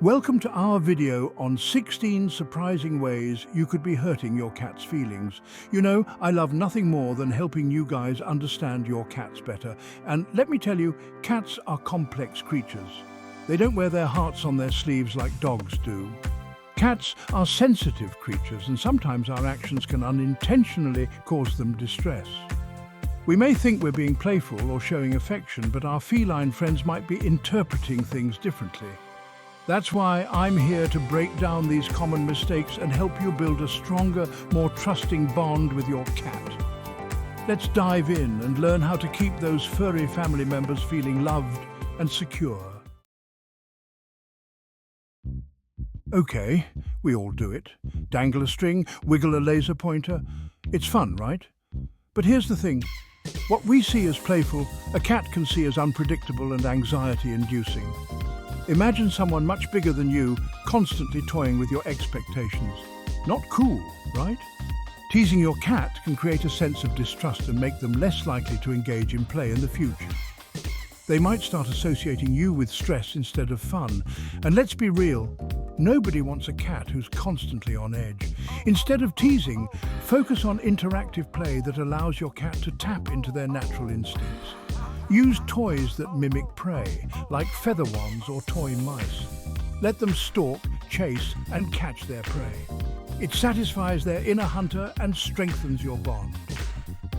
Welcome to our video on 16 surprising ways you could be hurting your cat's feelings. You know, I love nothing more than helping you guys understand your cats better. And let me tell you, cats are complex creatures. They don't wear their hearts on their sleeves like dogs do. Cats are sensitive creatures, and sometimes our actions can unintentionally cause them distress. We may think we're being playful or showing affection, but our feline friends might be interpreting things differently. That's why I'm here to break down these common mistakes and help you build a stronger, more trusting bond with your cat. Let's dive in and learn how to keep those furry family members feeling loved and secure. Okay, we all do it. Dangle a string, wiggle a laser pointer. It's fun, right? But here's the thing. What we see as playful, a cat can see as unpredictable and anxiety-inducing. Imagine someone much bigger than you constantly toying with your expectations. Not cool, right? Teasing your cat can create a sense of distrust and make them less likely to engage in play in the future. They might start associating you with stress instead of fun. And let's be real, nobody wants a cat who's constantly on edge. Instead of teasing, focus on interactive play that allows your cat to tap into their natural instincts. Use toys that mimic prey, like feather wands or toy mice. Let them stalk, chase, and catch their prey. It satisfies their inner hunter and strengthens your bond.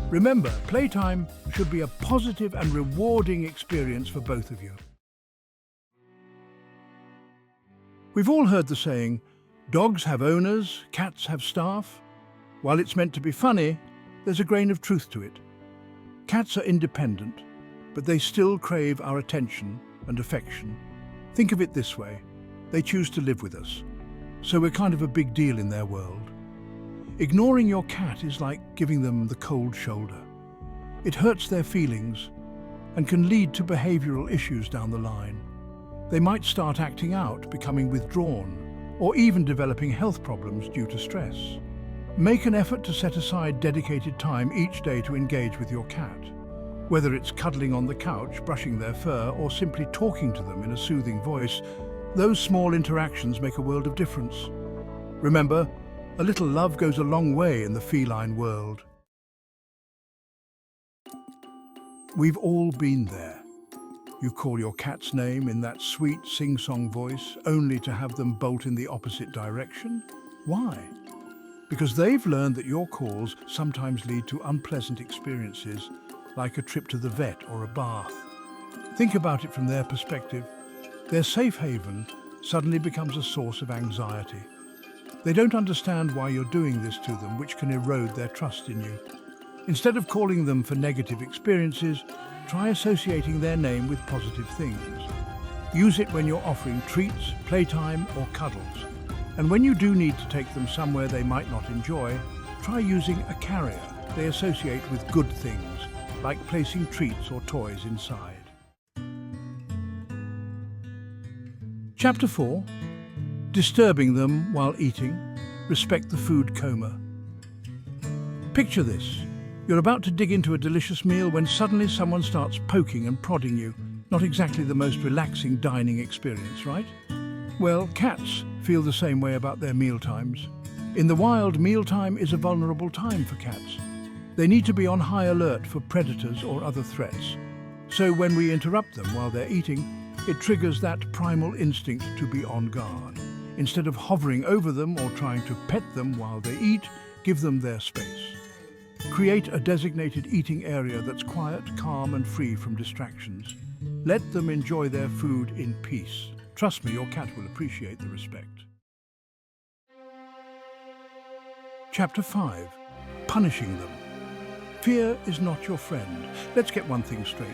Remember, playtime should be a positive and rewarding experience for both of you. We've all heard the saying, dogs have owners, cats have staff. While it's meant to be funny, there's a grain of truth to it. Cats are independent, but they still crave our attention and affection. Think of it this way, they choose to live with us, so we're kind of a big deal in their world. Ignoring your cat is like giving them the cold shoulder. It hurts their feelings and can lead to behavioral issues down the line. They might start acting out, becoming withdrawn, or even developing health problems due to stress. Make an effort to set aside dedicated time each day to engage with your cat. Whether it's cuddling on the couch, brushing their fur, or simply talking to them in a soothing voice, those small interactions make a world of difference. Remember, a little love goes a long way in the feline world. We've all been there. You call your cat's name in that sweet sing-song voice, only to have them bolt in the opposite direction. Why? Because they've learned that your calls sometimes lead to unpleasant experiences, like a trip to the vet or a bath. Think about it from their perspective. Their safe haven suddenly becomes a source of anxiety. They don't understand why you're doing this to them, which can erode their trust in you. Instead of calling them for negative experiences, try associating their name with positive things. Use it when you're offering treats, playtime, or cuddles. And when you do need to take them somewhere they might not enjoy, try using a carrier they associate with good things, like placing treats or toys inside. Chapter 4. Disturbing them while eating. Respect the food coma. Picture this. You're about to dig into a delicious meal when suddenly someone starts poking and prodding you. Not exactly the most relaxing dining experience, right? Well, cats feel the same way about their meal times. In the wild, mealtime is a vulnerable time for cats. They need to be on high alert for predators or other threats. So when we interrupt them while they're eating, it triggers that primal instinct to be on guard. Instead of hovering over them or trying to pet them while they eat, give them their space. Create a designated eating area that's quiet, calm, and free from distractions. Let them enjoy their food in peace. Trust me, your cat will appreciate the respect. Chapter 5. Punishing them. Fear is not your friend. Let's get one thing straight.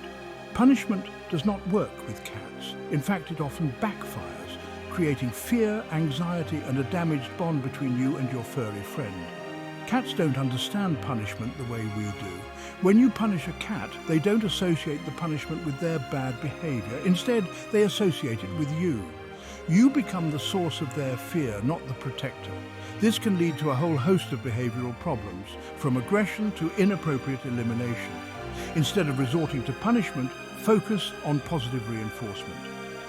Punishment does not work with cats. In fact, it often backfires, creating fear, anxiety, and a damaged bond between you and your furry friend. Cats don't understand punishment the way we do. When you punish a cat, they don't associate the punishment with their bad behavior. Instead, they associate it with you. You become the source of their fear, not the protector. This can lead to a whole host of behavioral problems, from aggression to inappropriate elimination. Instead of resorting to punishment, focus on positive reinforcement.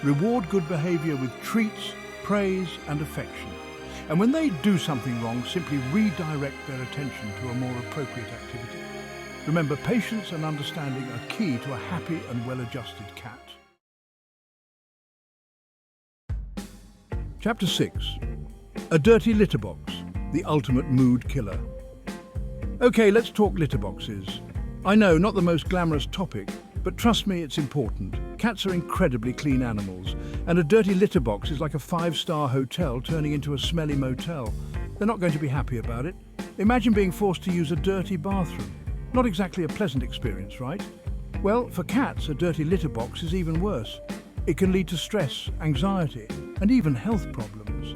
Reward good behavior with treats, praise and affection. And when they do something wrong, simply redirect their attention to a more appropriate activity. Remember, patience and understanding are key to a happy and well-adjusted cat. Chapter 6. A dirty litter box, the ultimate mood killer. Okay, let's talk litter boxes. I know, not the most glamorous topic, but trust me, it's important. Cats are incredibly clean animals, and a dirty litter box is like a five-star hotel turning into a smelly motel. They're not going to be happy about it. Imagine being forced to use a dirty bathroom. Not exactly a pleasant experience, right? Well, for cats, a dirty litter box is even worse. It can lead to stress, anxiety, and even health problems.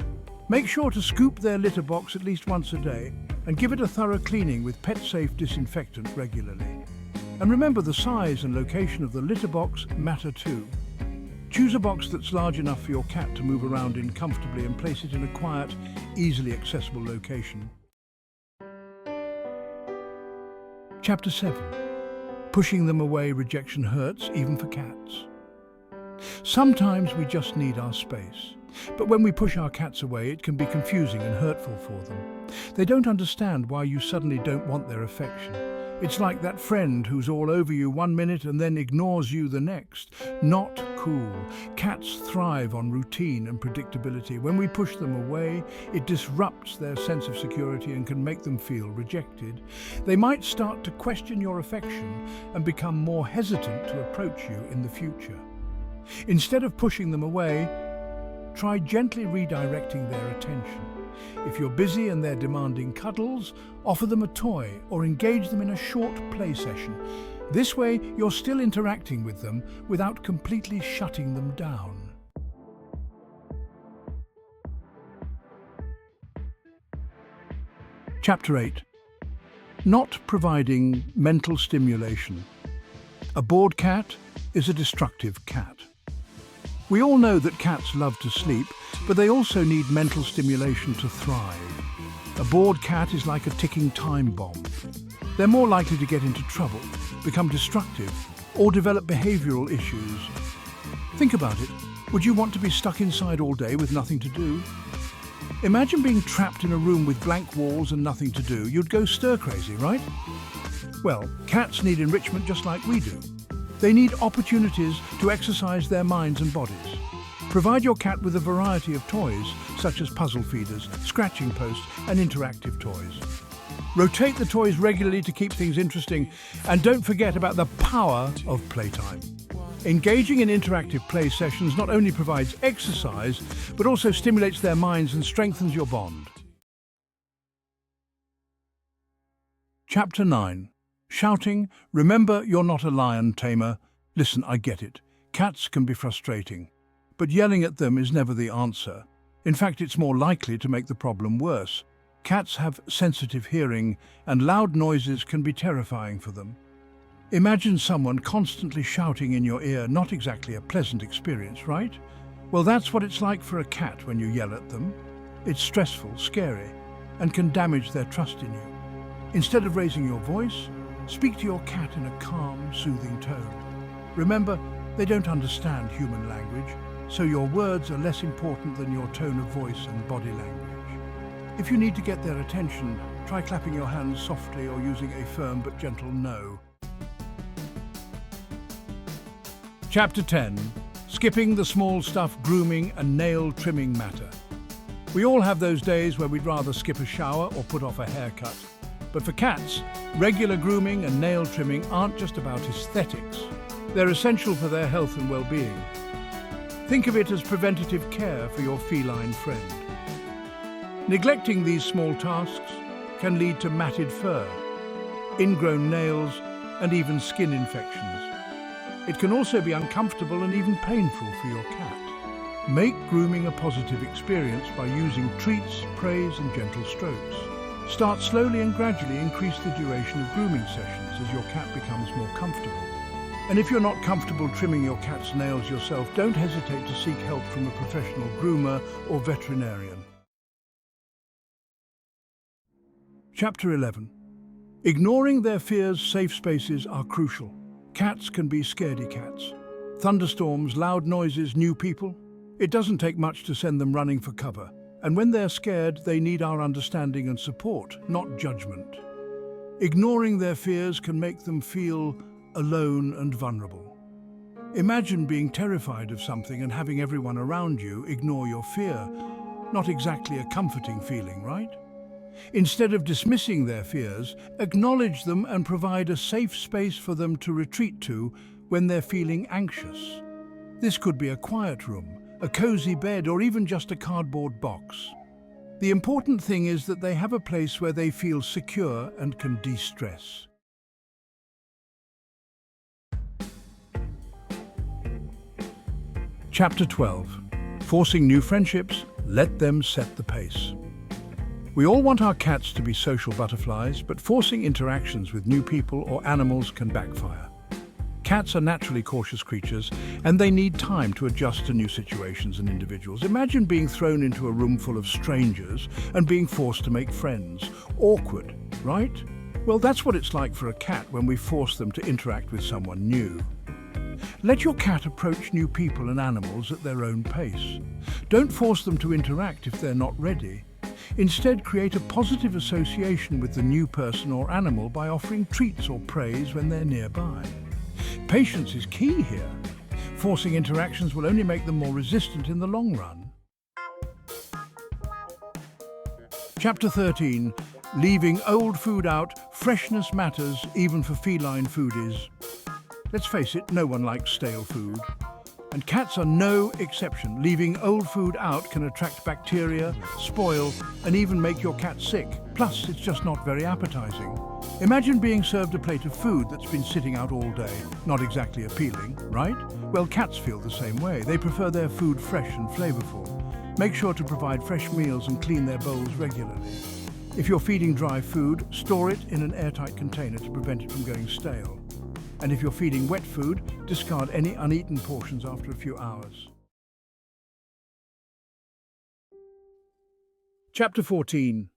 Make sure to scoop their litter box at least once a day and give it a thorough cleaning with pet-safe disinfectant regularly. And remember, the size and location of the litter box matter too. Choose a box that's large enough for your cat to move around in comfortably and place it in a quiet, easily accessible location. Chapter 7. Pushing them away, rejection hurts, even for cats. Sometimes we just need our space. But when we push our cats away, it can be confusing and hurtful for them. They don't understand why you suddenly don't want their affection. It's like that friend who's all over you one minute and then ignores you the next. Not cool. Cats thrive on routine and predictability. When we push them away, it disrupts their sense of security and can make them feel rejected. They might start to question your affection and become more hesitant to approach you in the future. Instead of pushing them away, try gently redirecting their attention. If you're busy and they're demanding cuddles, offer them a toy or engage them in a short play session. This way, you're still interacting with them without completely shutting them down. Chapter 8. Not providing mental stimulation. A bored cat is a destructive cat. We all know that cats love to sleep, but they also need mental stimulation to thrive. A bored cat is like a ticking time bomb. They're more likely to get into trouble, become destructive, or develop behavioral issues. Think about it. Would you want to be stuck inside all day with nothing to do? Imagine being trapped in a room with blank walls and nothing to do. You'd go stir-crazy, right? Well, cats need enrichment just like we do. They need opportunities to exercise their minds and bodies. Provide your cat with a variety of toys, such as puzzle feeders, scratching posts, and interactive toys. Rotate the toys regularly to keep things interesting, and don't forget about the power of playtime. Engaging in interactive play sessions not only provides exercise, but also stimulates their minds and strengthens your bond. Chapter 9. Shouting, remember you're not a lion tamer. Listen, I get it. Cats can be frustrating. But yelling at them is never the answer. In fact, it's more likely to make the problem worse. Cats have sensitive hearing, and loud noises can be terrifying for them. Imagine someone constantly shouting in your ear, not exactly a pleasant experience, right? Well, that's what it's like for a cat when you yell at them. It's stressful, scary, and can damage their trust in you. Instead of raising your voice, speak to your cat in a calm, soothing tone. Remember, they don't understand human language, so your words are less important than your tone of voice and body language. If you need to get their attention, try clapping your hands softly or using a firm but gentle no. Chapter 10. Skipping the small stuff, grooming and nail trimming matter. We all have those days where we'd rather skip a shower or put off a haircut. But for cats, regular grooming and nail trimming aren't just about aesthetics. They're essential for their health and well-being. Think of it as preventative care for your feline friend. Neglecting these small tasks can lead to matted fur, ingrown nails, and even skin infections. It can also be uncomfortable and even painful for your cat. Make grooming a positive experience by using treats, praise, and gentle strokes. Start slowly and gradually increase the duration of grooming sessions as your cat becomes more comfortable. And if you're not comfortable trimming your cat's nails yourself, don't hesitate to seek help from a professional groomer or veterinarian. Chapter 11. Ignoring their fears, safe spaces are crucial. Cats can be scaredy cats. Thunderstorms, loud noises, new people. It doesn't take much to send them running for cover, and when they're scared, they need our understanding and support, not judgment. Ignoring their fears can make them feel alone and vulnerable. Imagine being terrified of something and having everyone around you ignore your fear. Not exactly a comforting feeling, right? Instead of dismissing their fears, acknowledge them and provide a safe space for them to retreat to when they're feeling anxious. This could be a quiet room, a cozy bed, or even just a cardboard box. The important thing is that they have a place where they feel secure and can de-stress. Chapter 12. Forcing new friendships, let them set the pace. We all want our cats to be social butterflies, but forcing interactions with new people or animals can backfire. Cats are naturally cautious creatures, and they need time to adjust to new situations and individuals. Imagine being thrown into a room full of strangers and being forced to make friends. Awkward, right? Well, that's what it's like for a cat when we force them to interact with someone new. Let your cat approach new people and animals at their own pace. Don't force them to interact if they're not ready. Instead, create a positive association with the new person or animal by offering treats or praise when they're nearby. Patience is key here. Forcing interactions will only make them more resistant in the long run. Chapter 13. Leaving old food out, freshness matters even for feline foodies. Let's face it, no one likes stale food. And cats are no exception. Leaving old food out can attract bacteria, spoil, and even make your cat sick. Plus, it's just not very appetizing. Imagine being served a plate of food that's been sitting out all day. Not exactly appealing, right? Well, cats feel the same way. They prefer their food fresh and flavorful. Make sure to provide fresh meals and clean their bowls regularly. If you're feeding dry food, store it in an airtight container to prevent it from going stale. And if you're feeding wet food, discard any uneaten portions after a few hours. Chapter 14.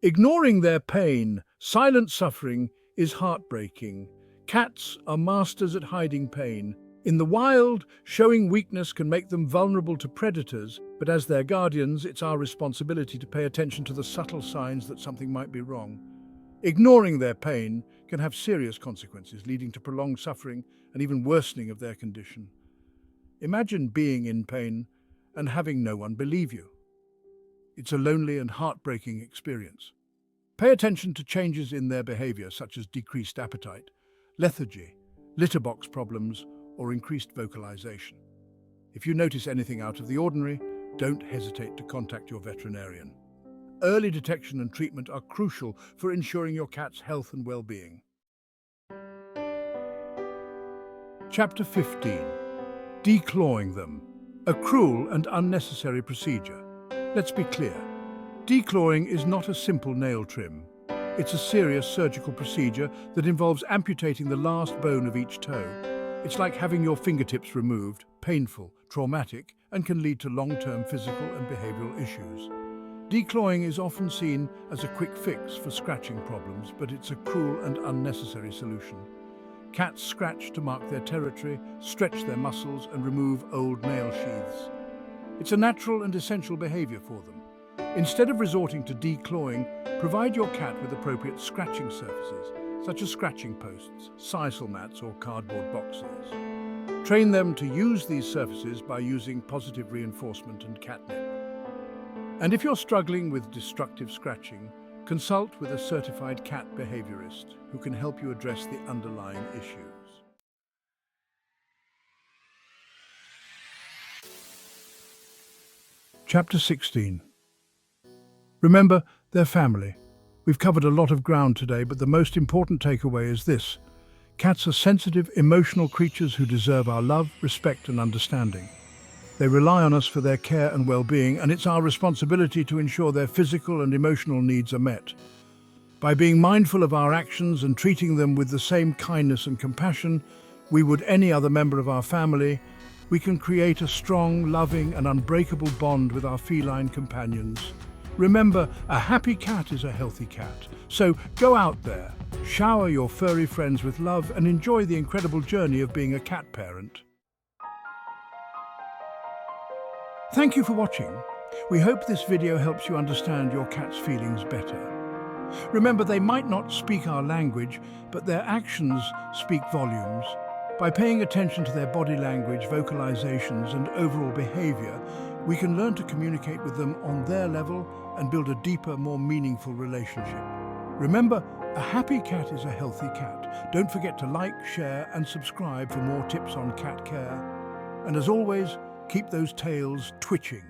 Ignoring their pain, silent suffering is heartbreaking. Cats are masters at hiding pain. In the wild, showing weakness can make them vulnerable to predators, but as their guardians, it's our responsibility to pay attention to the subtle signs that something might be wrong. Ignoring their pain can have serious consequences, leading to prolonged suffering and even worsening of their condition. Imagine being in pain and having no one believe you. It's a lonely and heartbreaking experience. Pay attention to changes in their behavior, such as decreased appetite, lethargy, litter box problems, or increased vocalization. If you notice anything out of the ordinary, don't hesitate to contact your veterinarian. Early detection and treatment are crucial for ensuring your cat's health and well-being. Chapter 15. Declawing them. A cruel and unnecessary procedure. Let's be clear. Declawing is not a simple nail trim. It's a serious surgical procedure that involves amputating the last bone of each toe. It's like having your fingertips removed, painful, traumatic, and can lead to long-term physical and behavioral issues. Declawing is often seen as a quick fix for scratching problems, but it's a cruel and unnecessary solution. Cats scratch to mark their territory, stretch their muscles, and remove old nail sheaths. It's a natural and essential behavior for them. Instead of resorting to declawing, provide your cat with appropriate scratching surfaces, such as scratching posts, sisal mats, or cardboard boxes. Train them to use these surfaces by using positive reinforcement and catnip. And if you're struggling with destructive scratching, consult with a certified cat behaviorist who can help you address the underlying issues. Chapter 16. Remember, they're family. We've covered a lot of ground today, but the most important takeaway is this. Cats are sensitive, emotional creatures who deserve our love, respect, and understanding. They rely on us for their care and well-being, and it's our responsibility to ensure their physical and emotional needs are met. By being mindful of our actions and treating them with the same kindness and compassion we would any other member of our family, we can create a strong, loving, and unbreakable bond with our feline companions. Remember, a happy cat is a healthy cat. So go out there, shower your furry friends with love, and enjoy the incredible journey of being a cat parent. Thank you for watching. We hope this video helps you understand your cat's feelings better. Remember, they might not speak our language, but their actions speak volumes. By paying attention to their body language, vocalizations, and overall behavior, we can learn to communicate with them on their level and build a deeper, more meaningful relationship. Remember, a happy cat is a healthy cat. Don't forget to like, share, and subscribe for more tips on cat care. And as always, keep those tails twitching.